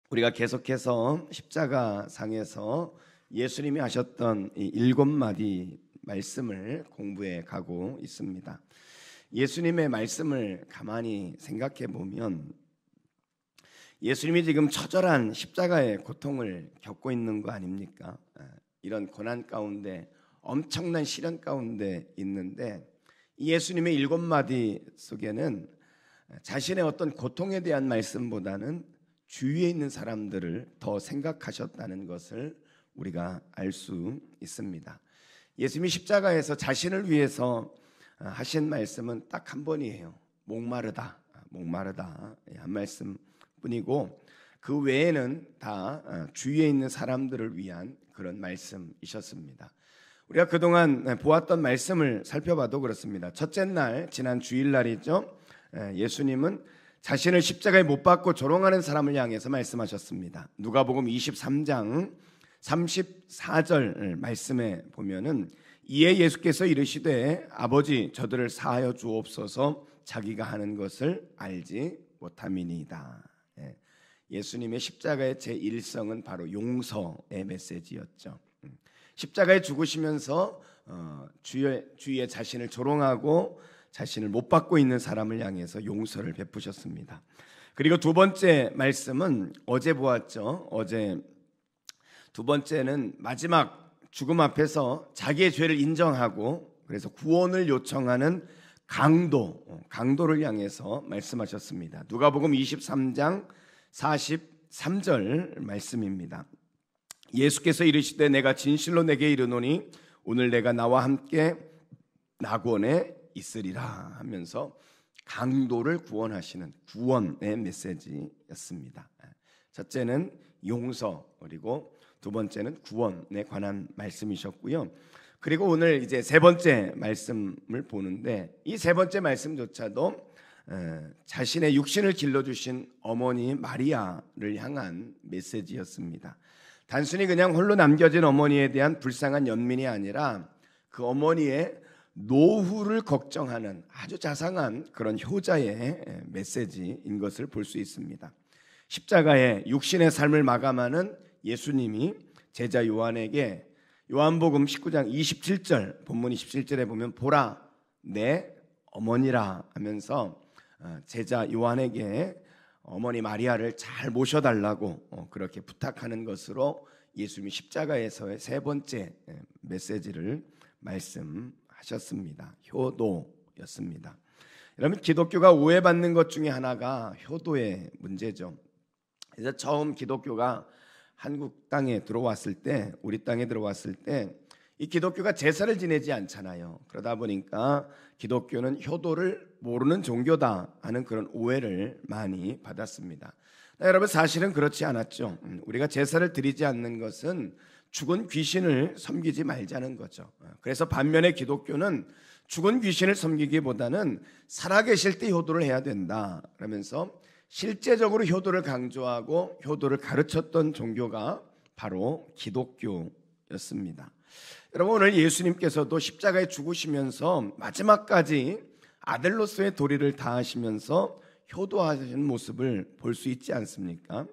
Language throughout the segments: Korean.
우리가 계속해서 십자가 상에서 예수님이 하셨던 이 7마디 말씀을 공부해 가고 있습니다. 예수님의 말씀을 가만히 생각해 보면 예수님이 지금 처절한 십자가의 고통을 겪고 있는 거 아닙니까? 이런 고난 가운데 엄청난 시련 가운데 있는데 이 예수님의 7마디 속에는 자신의 어떤 고통에 대한 말씀보다는 주위에 있는 사람들을 더 생각하셨다는 것을 우리가 알 수 있습니다. 예수님이 십자가에서 자신을 위해서 하신 말씀은 딱 한 번이에요. 목마르다, 목마르다 한 말씀뿐이고 그 외에는 다 주위에 있는 사람들을 위한 그런 말씀이셨습니다. 우리가 그동안 보았던 말씀을 살펴봐도 그렇습니다. 첫째 날, 지난 주일날이죠. 예수님은 자신을 십자가에 못 박고 조롱하는 사람을 향해서 말씀하셨습니다. 누가복음 23장 34절 말씀에 보면은 이에 예수께서 이르시되 아버지 저들을 사하여 주옵소서 자기가 하는 것을 알지 못함이니이다. 예수님의 십자가의 제1성은 바로 용서의 메시지였죠. 십자가에 죽으시면서 주위에 자신을 조롱하고 자신을 못 받고 있는 사람을 향해서 용서를 베푸셨습니다. 그리고 두 번째 말씀은 어제 보았죠. 어제 두 번째는 마지막 죽음 앞에서 자기의 죄를 인정하고 그래서 구원을 요청하는 강도를 향해서 말씀하셨습니다. 누가복음 23장 43절 말씀입니다. 예수께서 이르시되 내가 진실로 내게 이르노니 오늘 내가 나와 함께 낙원에 있으리라 하면서 강도를 구원하시는 구원의 메시지였습니다. 첫째는 용서, 그리고 두 번째는 구원에 관한 말씀이셨고요. 그리고 오늘 이제 세 번째 말씀을 보는데 이 세 번째 말씀조차도 자신의 육신을 길러주신 어머니 마리아를 향한 메시지였습니다. 단순히 그냥 홀로 남겨진 어머니에 대한 불쌍한 연민이 아니라 그 어머니의 노후를 걱정하는 아주 자상한 그런 효자의 메시지인 것을 볼 수 있습니다. 십자가의 육신의 삶을 마감하는 예수님이 제자 요한에게 요한복음 19장 27절 본문 27절에 보면 보라 내 어머니라 하면서 제자 요한에게 어머니 마리아를 잘 모셔달라고 그렇게 부탁하는 것으로 예수님이 십자가에서의 세 번째 메시지를 말씀하셨습니다. 효도였습니다. 여러분, 기독교가 오해받는 것 중에 하나가 효도의 문제죠. 그래서 처음 기독교가 한국 땅에 들어왔을 때, 우리 땅에 들어왔을 때 이 기독교가 제사를 지내지 않잖아요. 그러다 보니까 기독교는 효도를 모르는 종교다 하는 그런 오해를 많이 받았습니다. 여러분, 사실은 그렇지 않았죠. 우리가 제사를 드리지 않는 것은 죽은 귀신을 섬기지 말자는 거죠. 그래서 반면에 기독교는 죽은 귀신을 섬기기보다는 살아계실 때 효도를 해야 된다 그러면서 실제적으로 효도를 강조하고 효도를 가르쳤던 종교가 바로 기독교였습니다. 여러분, 오늘 예수님께서도 십자가에 죽으시면서 마지막까지 아들로서의 도리를 다하시면서 효도하시는 모습을 볼 수 있지 않습니까?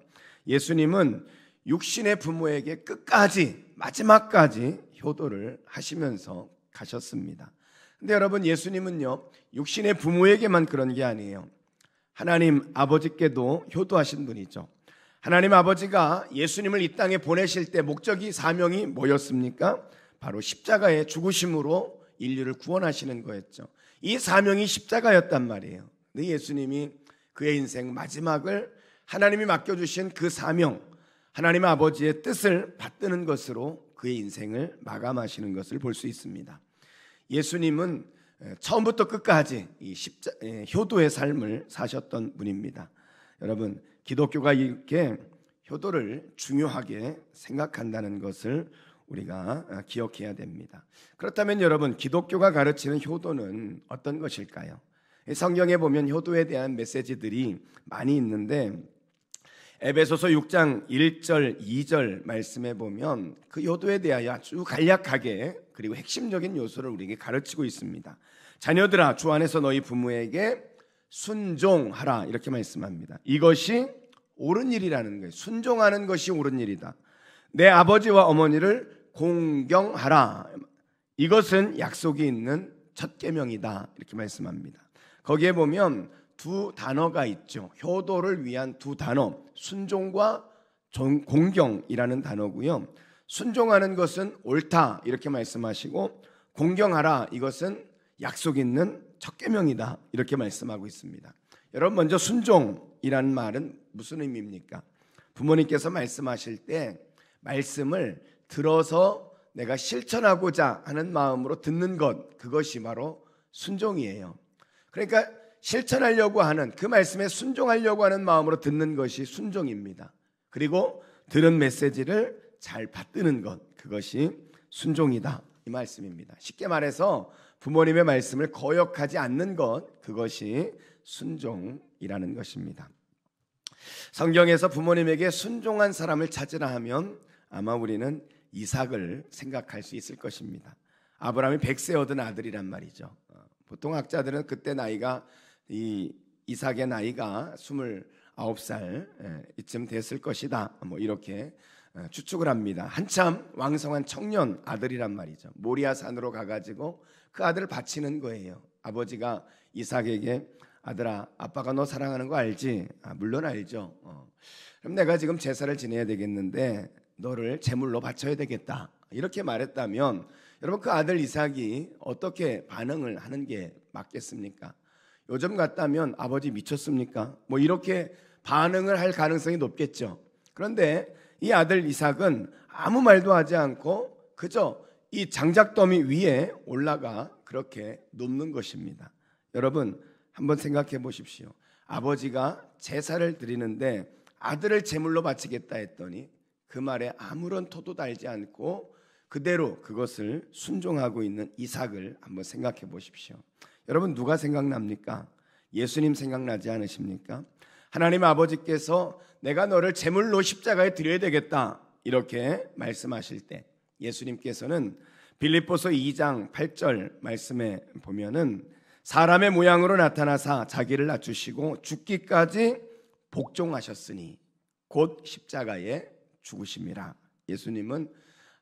예수님은 육신의 부모에게 끝까지 마지막까지 효도를 하시면서 가셨습니다. 근데 여러분, 예수님은요 육신의 부모에게만 그런 게 아니에요. 하나님 아버지께도 효도하신 분이죠. 하나님 아버지가 예수님을 이 땅에 보내실 때 목적이 사명이 뭐였습니까? 바로 십자가의 죽으심으로 인류를 구원하시는 거였죠. 이 사명이 십자가였단 말이에요. 근데 예수님이 그의 인생 마지막을 하나님이 맡겨주신 그 사명, 하나님 아버지의 뜻을 받드는 것으로 그의 인생을 마감하시는 것을 볼 수 있습니다. 예수님은 처음부터 끝까지 이 효도의 삶을 사셨던 분입니다. 여러분, 기독교가 이렇게 효도를 중요하게 생각한다는 것을 우리가 기억해야 됩니다. 그렇다면 여러분, 기독교가 가르치는 효도는 어떤 것일까요? 성경에 보면 효도에 대한 메시지들이 많이 있는데 에베소서 6장 1절 2절 말씀에 보면 그 효도에 대하여 아주 간략하게 그리고 핵심적인 요소를 우리에게 가르치고 있습니다. 자녀들아, 주 안에서 너희 부모에게 순종하라 이렇게 말씀합니다. 이것이 옳은 일이라는 거예요. 순종하는 것이 옳은 일이다. 내 아버지와 어머니를 공경하라. 이것은 약속이 있는 첫 계명이다. 이렇게 말씀합니다. 거기에 보면 두 단어가 있죠. 효도를 위한 두 단어, 순종과 공경이라는 단어고요. 순종하는 것은 옳다 이렇게 말씀하시고, 공경하라 이것은 약속 있는 첫 계명이다 이렇게 말씀하고 있습니다. 여러분, 먼저 순종이라는 말은 무슨 의미입니까? 부모님께서 말씀하실 때 말씀을 들어서 내가 실천하고자 하는 마음으로 듣는 것, 그것이 바로 순종이에요. 그러니까 실천하려고 하는, 그 말씀에 순종하려고 하는 마음으로 듣는 것이 순종입니다. 그리고 들은 메시지를 잘 받드는 것, 그것이 순종이다 이 말씀입니다. 쉽게 말해서 부모님의 말씀을 거역하지 않는 것, 그것이 순종이라는 것입니다. 성경에서 부모님에게 순종한 사람을 찾으라 하면 아마 우리는 이삭을 생각할 수 있을 것입니다. 아브라함이 100세 얻은 아들이란 말이죠. 보통 학자들은 그때 나이가, 이삭의 나이가 29살 이쯤 됐을 것이다, 뭐 이렇게 추측을 합니다. 한참 왕성한 청년 아들이란 말이죠. 모리아 산으로 가가지고 그 아들을 바치는 거예요. 아버지가 이삭에게, 아들아, 아빠가 너 사랑하는 거 알지? 물론 알죠. 그럼 내가 지금 제사를 지내야 되겠는데 너를 제물로 바쳐야 되겠다, 이렇게 말했다면 여러분, 그 아들 이삭이 어떻게 반응을 하는 게 맞겠습니까? 요즘 같다면 아버지 미쳤습니까? 뭐 이렇게 반응을 할 가능성이 높겠죠. 그런데 이 아들 이삭은 아무 말도 하지 않고 그저 이 장작더미 위에 올라가 그렇게 눕는 것입니다. 여러분, 한번 생각해 보십시오. 아버지가 제사를 드리는데 아들을 제물로 바치겠다 했더니 그 말에 아무런 토도 달지 않고 그대로 그것을 순종하고 있는 이삭을 한번 생각해 보십시오. 여러분, 누가 생각납니까? 예수님 생각나지 않으십니까? 하나님 아버지께서 내가 너를 제물로 십자가에 드려야 되겠다 이렇게 말씀하실 때 예수님께서는 빌립보서 2장 8절 말씀에 보면은 사람의 모양으로 나타나사 자기를 낮추시고 죽기까지 복종하셨으니 곧 십자가에 죽으심이라. 예수님은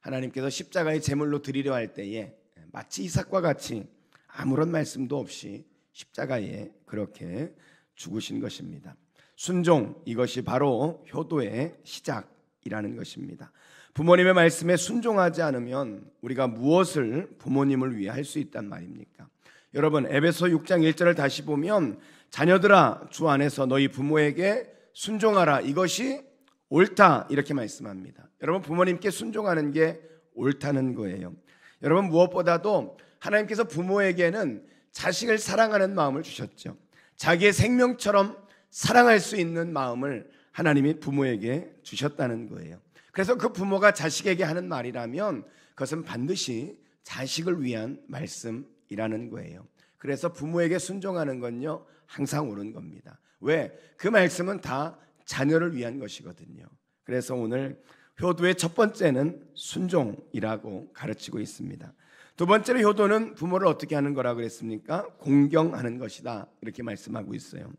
하나님께서 십자가의 제물로 드리려 할 때에 마치 이삭과 같이 아무런 말씀도 없이 십자가에 그렇게 죽으신 것입니다. 순종, 이것이 바로 효도의 시작이라는 것입니다. 부모님의 말씀에 순종하지 않으면 우리가 무엇을 부모님을 위해 할 수 있단 말입니까? 여러분, 에베소 6장 1절을 다시 보면 자녀들아 주 안에서 너희 부모에게 순종하라, 이것이 옳다 이렇게 말씀합니다. 여러분, 부모님께 순종하는 게 옳다는 거예요. 여러분, 무엇보다도 하나님께서 부모에게는 자식을 사랑하는 마음을 주셨죠. 자기의 생명처럼 사랑할 수 있는 마음을 하나님이 부모에게 주셨다는 거예요. 그래서 그 부모가 자식에게 하는 말이라면 그것은 반드시 자식을 위한 말씀이라는 거예요. 그래서 부모에게 순종하는 건요 항상 옳은 겁니다. 왜? 그 말씀은 다 자녀를 위한 것이거든요. 그래서 오늘 효도의 첫 번째는 순종이라고 가르치고 있습니다. 두 번째로 효도는 부모를 어떻게 하는 거라고 그랬습니까? 공경하는 것이다 이렇게 말씀하고 있어요.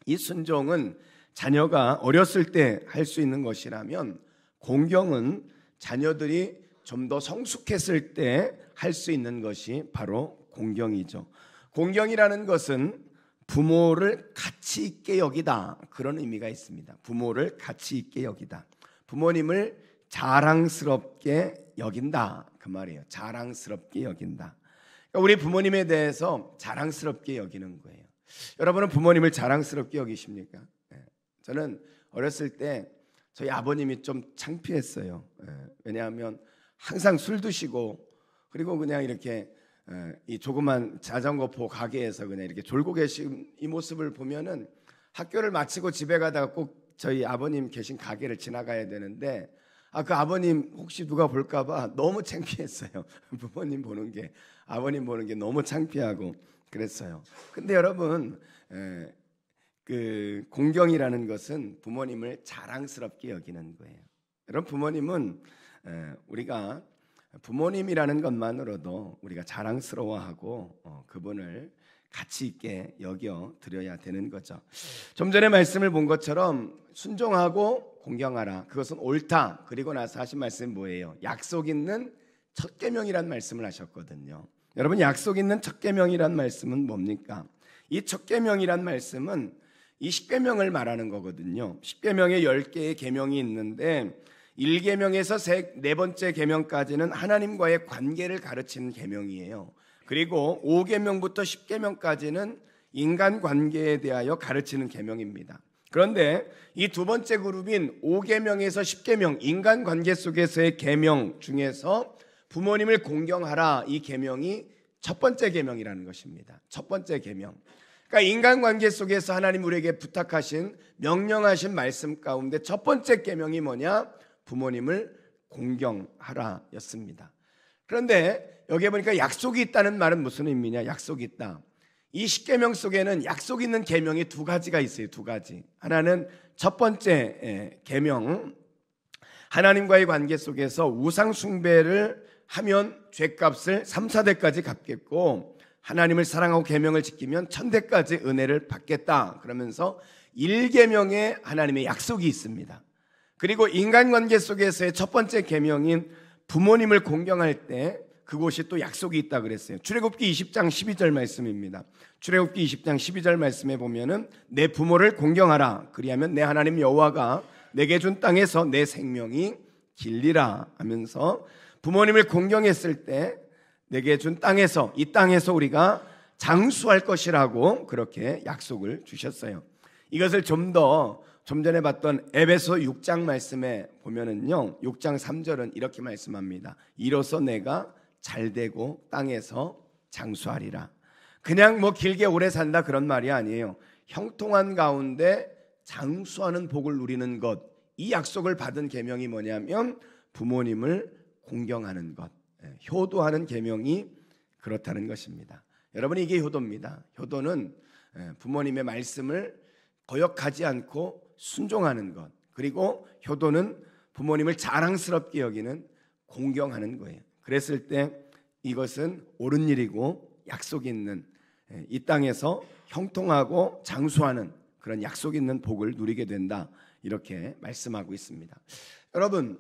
이 순종은 자녀가 어렸을 때 할 수 있는 것이라면 공경은 자녀들이 좀 더 성숙했을 때 할 수 있는 것이 바로 공경이죠. 공경이라는 것은 부모를 가치 있게 여기다, 그런 의미가 있습니다. 부모를 가치 있게 여기다, 부모님을 자랑스럽게 여긴다, 그 말이에요. 자랑스럽게 여긴다. 그러니까 우리 부모님에 대해서 자랑스럽게 여기는 거예요. 여러분은 부모님을 자랑스럽게 여기십니까? 저는 어렸을 때 저희 아버님이 좀 창피했어요. 왜냐하면 항상 술 드시고 그리고 그냥 이렇게 이 조그만 자전거포 가게에서 그냥 이렇게 졸고 계신 이 모습을 보면은 학교를 마치고 집에 가다가 꼭 저희 아버님 계신 가게를 지나가야 되는데 그 아버님 혹시 누가 볼까봐 너무 창피했어요. 부모님 보는 게, 아버님 보는 게 너무 창피하고 그랬어요. 근데 여러분, 그 공경이라는 것은 부모님을 자랑스럽게 여기는 거예요. 여러분, 부모님은 우리가 부모님이라는 것만으로도 우리가 자랑스러워하고 그분을 가치 있게 여겨 드려야 되는 거죠. 좀 전에 말씀을 본 것처럼 순종하고 공경하라, 그것은 옳다. 그리고 나서 하신 말씀이 뭐예요? 약속 있는 첫 계명이란 말씀을 하셨거든요. 여러분, 약속 있는 첫 계명이란 말씀은 뭡니까? 이 첫 계명이란 말씀은 이 십계명을 말하는 거거든요. 십계명에 10개의 계명이 있는데 1계명에서 네 번째 계명까지는 하나님과의 관계를 가르치는 계명이에요. 그리고 5계명부터 10계명까지는 인간 관계에 대하여 가르치는 계명입니다. 그런데 이 두 번째 그룹인 5계명에서 10계명, 인간 관계 속에서의 계명 중에서 부모님을 공경하라, 이 계명이 첫 번째 계명이라는 것입니다. 첫 번째 계명. 그러니까 인간관계 속에서 하나님 우리에게 부탁하신, 명령하신 말씀 가운데 첫 번째 계명이 뭐냐? 부모님을 공경하라 였습니다. 그런데 여기에 보니까 약속이 있다는 말은 무슨 의미냐? 약속이 있다. 이 십계명 속에는 약속 있는 계명이 두 가지가 있어요. 두 가지. 하나는 첫 번째 계명, 하나님과의 관계 속에서 우상 숭배를 하면 죄값을 3, 4대까지 갚겠고, 하나님을 사랑하고 계명을 지키면 1000대까지 은혜를 받겠다. 그러면서 1계명에 하나님의 약속이 있습니다. 그리고 인간관계 속에서의 첫 번째 계명인 부모님을 공경할 때 그곳이 또 약속이 있다 그랬어요. 출애굽기 20장 12절 말씀입니다. 출애굽기 20장 12절 말씀에 보면은 내 부모를 공경하라. 그리하면 내 하나님 여호와가 내게 준 땅에서 내 생명이 길리라 하면서 부모님을 공경했을 때 내게 준 땅에서, 이 땅에서 우리가 장수할 것이라고 그렇게 약속을 주셨어요. 이것을 좀 전에 봤던 에베소 6장 말씀에 보면은요, 6장 3절은 이렇게 말씀합니다. 이로써 내가 잘되고 땅에서 장수하리라. 그냥 뭐 길게 오래 산다 그런 말이 아니에요. 형통한 가운데 장수하는 복을 누리는 것, 이 약속을 받은 계명이 뭐냐면 부모님을 공경하는 것, 효도하는 계명이 그렇다는 것입니다. 여러분, 이게 효도입니다. 효도는 부모님의 말씀을 거역하지 않고 순종하는 것, 그리고 효도는 부모님을 자랑스럽게 여기는 공경하는 거예요. 그랬을 때 이것은 옳은 일이고 약속 있는, 이 땅에서 형통하고 장수하는 그런 약속 있는 복을 누리게 된다, 이렇게 말씀하고 있습니다. 여러분,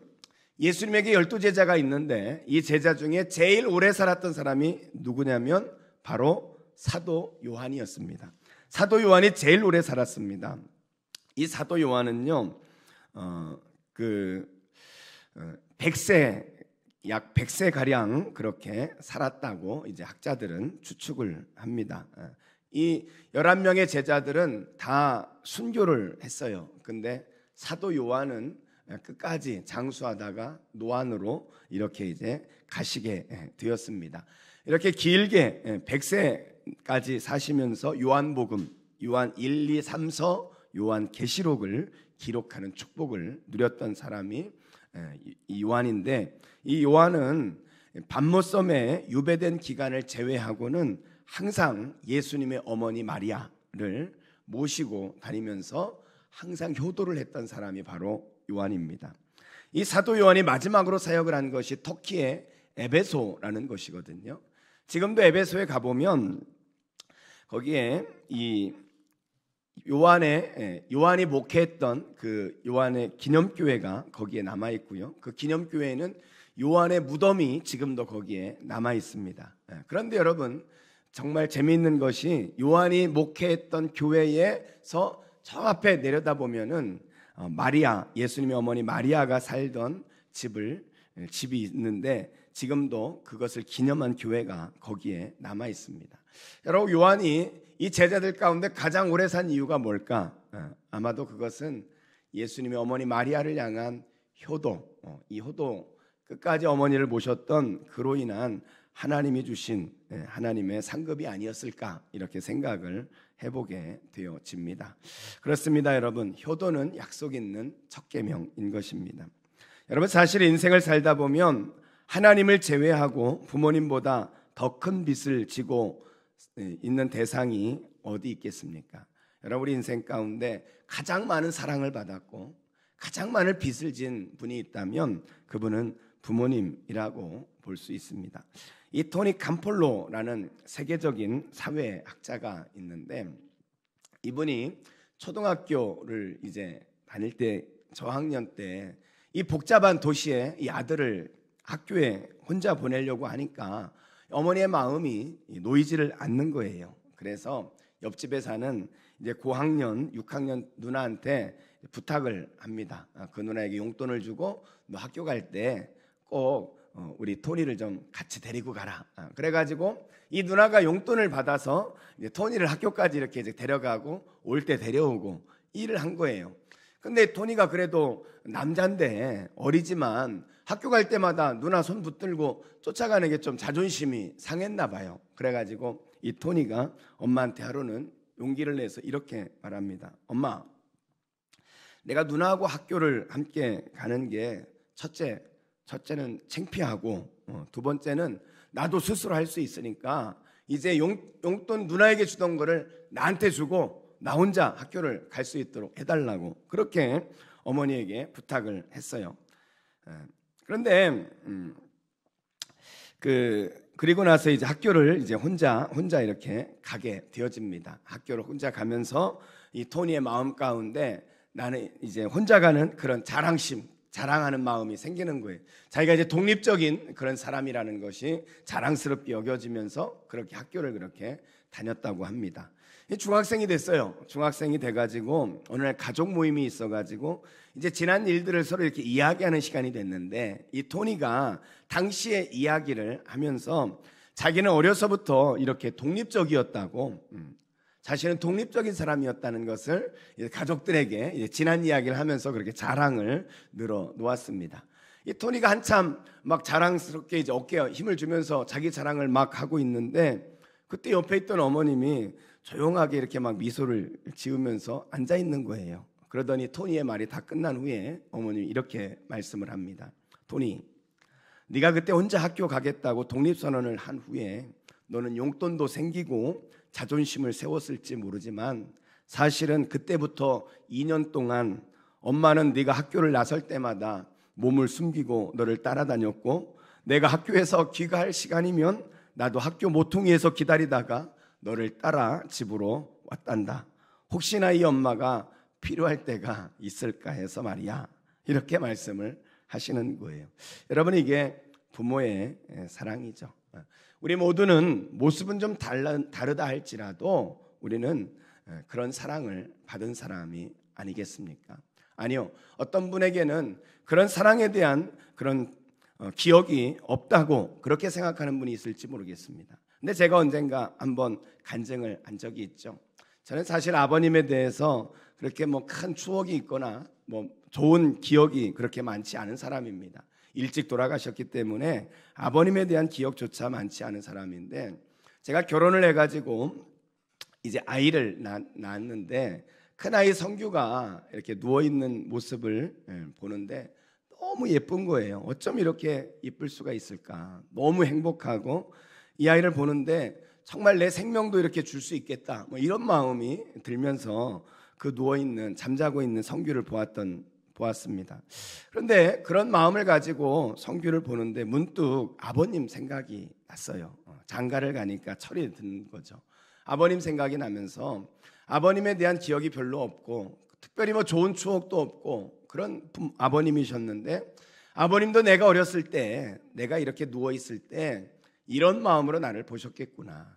예수님에게 12제자가 있는데 이 제자 중에 제일 오래 살았던 사람이 누구냐면 바로 사도 요한이었습니다. 사도 요한이 제일 오래 살았습니다. 이 사도 요한은요, 100세, 약 100세 가량 그렇게 살았다고 이제 학자들은 추측을 합니다. 이 11명의 제자들은 다 순교를 했어요. 근데 사도 요한은 끝까지 장수하다가 노안으로 이렇게 이제 가시게 되었습니다. 이렇게 길게 100세까지 사시면서 요한복음, 요한 1, 2, 3서, 요한 계시록을 기록하는 축복을 누렸던 사람이 이 요한인데, 이 요한은 밤모섬에 유배된 기간을 제외하고는 항상 예수님의 어머니 마리아를 모시고 다니면서 항상 효도를 했던 사람이 바로 요한입니다. 이 사도 요한이 마지막으로 사역을 한 것이 터키의 에베소라는 곳이거든요. 지금도 에베소에 가보면 거기에 이 요한이 목회했던 그 요한의 기념교회가 거기에 남아 있고요. 그 기념교회에는 요한의 무덤이 지금도 거기에 남아 있습니다. 그런데 여러분, 정말 재미있는 것이 요한이 목회했던 교회에서 저 앞에 내려다보면은 마리아, 예수님의 어머니 마리아가 살던 집이 있는데 지금도 그것을 기념한 교회가 거기에 남아 있습니다. 여러분, 요한이 이 제자들 가운데 가장 오래 산 이유가 뭘까? 아마도 그것은 예수님의 어머니 마리아를 향한 효도, 이 효도, 끝까지 어머니를 모셨던 그로 인한 하나님이 주신 하나님의 상급이 아니었을까, 이렇게 생각을 해보게 되어집니다. 그렇습니다. 여러분, 효도는 약속 있는 첫 계명인 것입니다. 여러분, 사실 인생을 살다 보면 하나님을 제외하고 부모님보다 더 큰 빚을 지고 있는 대상이 어디 있겠습니까? 여러분, 우리 인생 가운데 가장 많은 사랑을 받았고 가장 많은 빚을 진 분이 있다면 그분은 부모님이라고 볼 수 있습니다. 이 토니 캄폴로라는 세계적인 사회학자가 있는데, 이분이 초등학교를 이제 다닐 때 저학년 때 이 복잡한 도시에 이 아들을 학교에 혼자 보내려고 하니까 어머니의 마음이 놓이지를 않는 거예요. 그래서 옆집에 사는 이제 고학년 6학년 누나한테 부탁을 합니다. 그 누나에게 용돈을 주고 너 학교 갈 때 꼭 우리 토니를 좀 같이 데리고 가라. 그래가지고 이 누나가 용돈을 받아서 이제 토니를 학교까지 이렇게 이제 데려가고 올 때 데려오고 일을 한 거예요. 근데 토니가 그래도 남잔데 어리지만 학교 갈 때마다 누나 손 붙들고 쫓아가는 게 좀 자존심이 상했나 봐요. 그래가지고 이 토니가 엄마한테 하루는 용기를 내서 이렇게 말합니다. 엄마, 내가 누나하고 학교를 함께 가는 게 첫째는 창피하고 두 번째는 나도 스스로 할 수 있으니까 이제 용돈 누나에게 주던 거를 나한테 주고 나 혼자 학교를 갈 수 있도록 해달라고 그렇게 어머니에게 부탁을 했어요. 그런데 그리고 나서 이제 학교를 이제 혼자 이렇게 가게 되어집니다. 학교를 혼자 가면서 이 토니의 마음 가운데 나는 이제 혼자 가는 그런 자랑하는 마음이 생기는 거예요. 자기가 이제 독립적인 그런 사람이라는 것이 자랑스럽게 여겨지면서 그렇게 학교를 그렇게 다녔다고 합니다. 중학생이 됐어요. 중학생이 돼가지고 어느 날 가족 모임이 있어가지고 이제 지난 일들을 서로 이렇게 이야기하는 시간이 됐는데 이 토니가 당시의 이야기를 하면서 자기는 어려서부터 이렇게 독립적이었다고, 자신은 독립적인 사람이었다는 것을 가족들에게 지난 이야기를 하면서 그렇게 자랑을 늘어 놓았습니다. 이 토니가 한참 막 자랑스럽게 이제 어깨에 힘을 주면서 자기 자랑을 막 하고 있는데 그때 옆에 있던 어머님이 조용하게 이렇게 막 미소를 지으면서 앉아 있는 거예요. 그러더니 토니의 말이 다 끝난 후에 어머님이 이렇게 말씀을 합니다. 토니, 네가 그때 혼자 학교 가겠다고 독립선언을 한 후에 너는 용돈도 생기고 자존심을 세웠을지 모르지만 사실은 그때부터 2년 동안 엄마는 네가 학교를 나설 때마다 몸을 숨기고 너를 따라다녔고 내가 학교에서 귀가할 시간이면 나도 학교 모퉁이에서 기다리다가 너를 따라 집으로 왔단다. 혹시나 이 엄마가 필요할 때가 있을까 해서 말이야. 이렇게 말씀을 하시는 거예요. 여러분, 이게 부모의 사랑이죠. 우리 모두는 모습은 좀 다르다 할지라도 우리는 그런 사랑을 받은 사람이 아니겠습니까? 아니요, 어떤 분에게는 그런 사랑에 대한 그런 기억이 없다고 그렇게 생각하는 분이 있을지 모르겠습니다. 근데 제가 언젠가 한번 간증을 한 적이 있죠. 저는 사실 아버님에 대해서 그렇게 뭐 큰 추억이 있거나 뭐 좋은 기억이 그렇게 많지 않은 사람입니다. 일찍 돌아가셨기 때문에 아버님에 대한 기억조차 많지 않은 사람인데, 제가 결혼을 해가지고 이제 아이를 낳았는데 큰아이 성규가 이렇게 누워있는 모습을 보는데 너무 예쁜 거예요. 어쩜 이렇게 예쁠 수가 있을까. 너무 행복하고 이 아이를 보는데 정말 내 생명도 이렇게 줄 수 있겠다, 뭐 이런 마음이 들면서 그 누워있는 잠자고 있는 성규를 보았습니다. 그런데 그런 마음을 가지고 성규를 보는데 문득 아버님 생각이 났어요. 장가를 가니까 철이 든 거죠. 아버님 생각이 나면서 아버님에 대한 기억이 별로 없고 특별히 뭐 좋은 추억도 없고 그런 아버님이셨는데, 아버님도 내가 어렸을 때 내가 이렇게 누워있을 때 이런 마음으로 나를 보셨겠구나.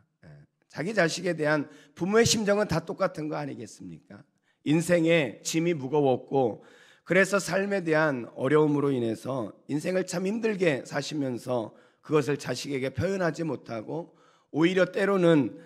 자기 자식에 대한 부모의 심정은 다 똑같은 거 아니겠습니까? 인생의 짐이 무거웠고 그래서 삶에 대한 어려움으로 인해서 인생을 참 힘들게 사시면서 그것을 자식에게 표현하지 못하고 오히려 때로는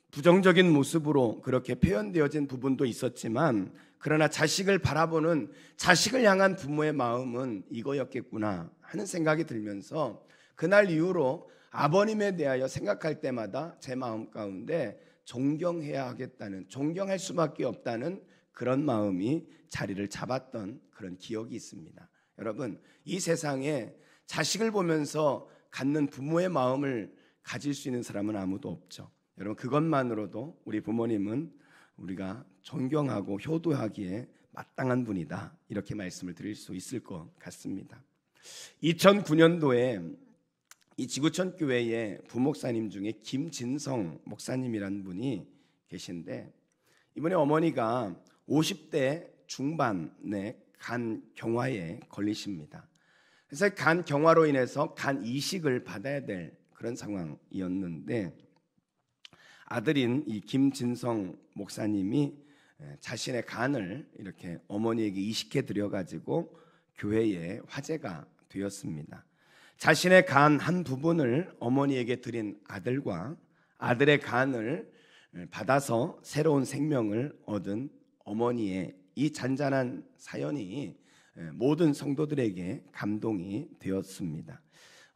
부정적인 모습으로 그렇게 표현되어진 부분도 있었지만, 그러나 자식을 바라보는 자식을 향한 부모의 마음은 이거였겠구나 하는 생각이 들면서 그날 이후로 아버님에 대하여 생각할 때마다 제 마음 가운데 존경해야 하겠다는, 존경할 수밖에 없다는 그런 마음이 자리를 잡았던 그런 기억이 있습니다. 여러분, 이 세상에 자식을 보면서 갖는 부모의 마음을 가질 수 있는 사람은 아무도 없죠. 여러분, 그것만으로도 우리 부모님은 우리가 존경하고 효도하기에 마땅한 분이다, 이렇게 말씀을 드릴 수 있을 것 같습니다. 2009년도에 이 지구촌 교회의 부목사님 중에 김진성 목사님이라는 분이 계신데, 이번에 어머니가 50대 중반에 간 경화에 걸리십니다. 그래서 간 경화로 인해서 간 이식을 받아야 될 그런 상황이었는데, 아들인 이 김진성 목사님이 자신의 간을 이렇게 어머니에게 이식해 드려 가지고 교회에 화제가 되었습니다. 자신의 간 한 부분을 어머니에게 드린 아들과 아들의 간을 받아서 새로운 생명을 얻은 어머니의 이 잔잔한 사연이 모든 성도들에게 감동이 되었습니다.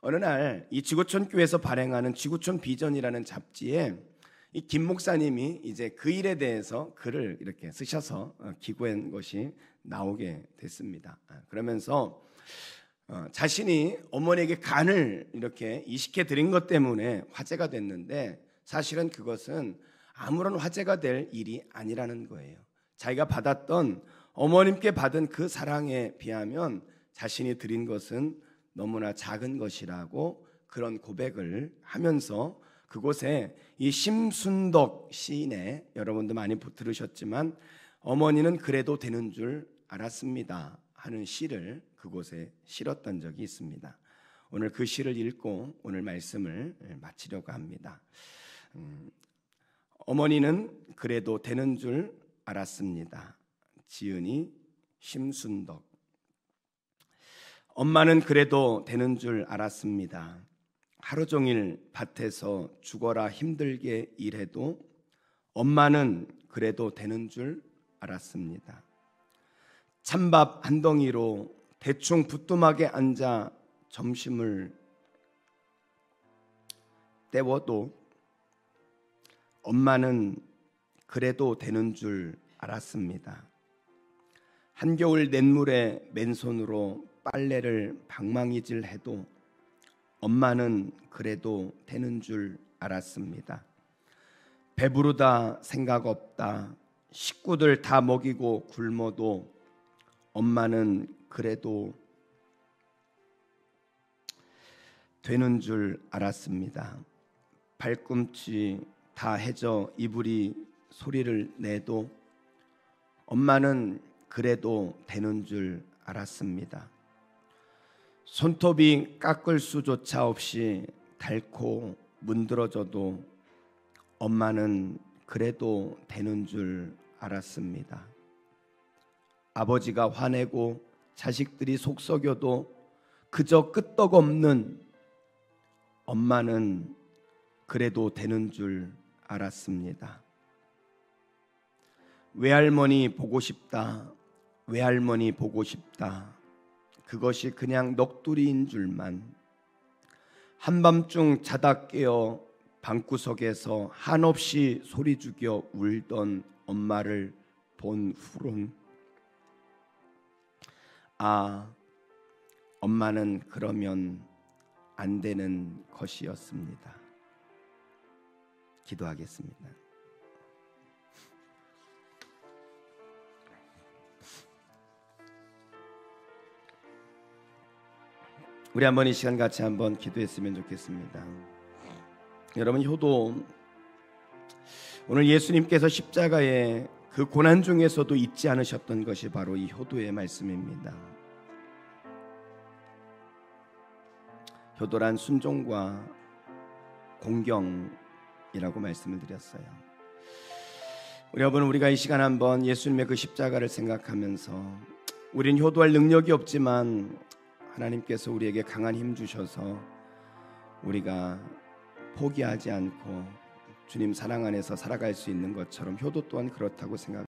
어느 날 이 지구촌 교회에서 발행하는 지구촌 비전이라는 잡지에 이 김 목사님이 이제 그 일에 대해서 글을 이렇게 쓰셔서 기고한 것이 나오게 됐습니다. 그러면서 자신이 어머니에게 간을 이렇게 이식해 드린 것 때문에 화제가 됐는데, 사실은 그것은 아무런 화제가 될 일이 아니라는 거예요. 자기가 받았던, 어머님께 받은 그 사랑에 비하면 자신이 드린 것은 너무나 작은 것이라고 그런 고백을 하면서, 그곳에 이 심순덕 시인의, 여러분도 많이 들으셨지만 어머니는 그래도 되는 줄 알았습니다 하는 시를 그곳에 실었던 적이 있습니다. 오늘 그 시를 읽고 오늘 말씀을 마치려고 합니다. 어머니는 그래도 되는 줄 알았습니다. 지은이 심순덕. 엄마는 그래도 되는 줄 알았습니다. 하루 종일 밭에서 죽어라 힘들게 일해도 엄마는 그래도 되는 줄 알았습니다. 찬밥 한 덩이로 대충 부뚜막에 앉아 점심을 때워도 엄마는 그래도 되는 줄 알았습니다. 한겨울 냇물에 맨손으로 빨래를 방망이질 해도 엄마는 그래도 되는 줄 알았습니다. 배부르다 생각 없다, 식구들 다 먹이고 굶어도 엄마는 그래도 되는 줄 알았습니다. 발꿈치 다 해져 이불이 소리를 내도 엄마는 그래도 되는 줄 알았습니다. 손톱이 깎을 수조차 없이 닳고 문드러져도 엄마는 그래도 되는 줄 알았습니다. 아버지가 화내고 자식들이 속썩여도 그저 끄떡없는 엄마는 그래도 되는 줄 알았습니다. 외할머니 보고 싶다, 외할머니 보고 싶다, 그것이 그냥 넋두리인 줄만. 한밤중 자다 깨어 방구석에서 한없이 소리 죽여 울던 엄마를 본 후론, 아, 엄마는 그러면 안 되는 것이었습니다. 기도하겠습니다. 우리 한번 이 시간 같이 한번 기도했으면 좋겠습니다. 여러분, 효도, 오늘 예수님께서 십자가의 그 고난 중에서도 잊지 않으셨던 것이 바로 이 효도의 말씀입니다. 효도란 순종과 공경이라고 말씀을 드렸어요. 우리 여러분, 우리가 이 시간 한번 예수님의 그 십자가를 생각하면서, 우린 효도할 능력이 없지만 하나님께서 우리에게 강한 힘 주셔서 우리가 포기하지 않고 주님 사랑 안에서 살아갈 수 있는 것처럼 효도 또한 그렇다고 생각합니다.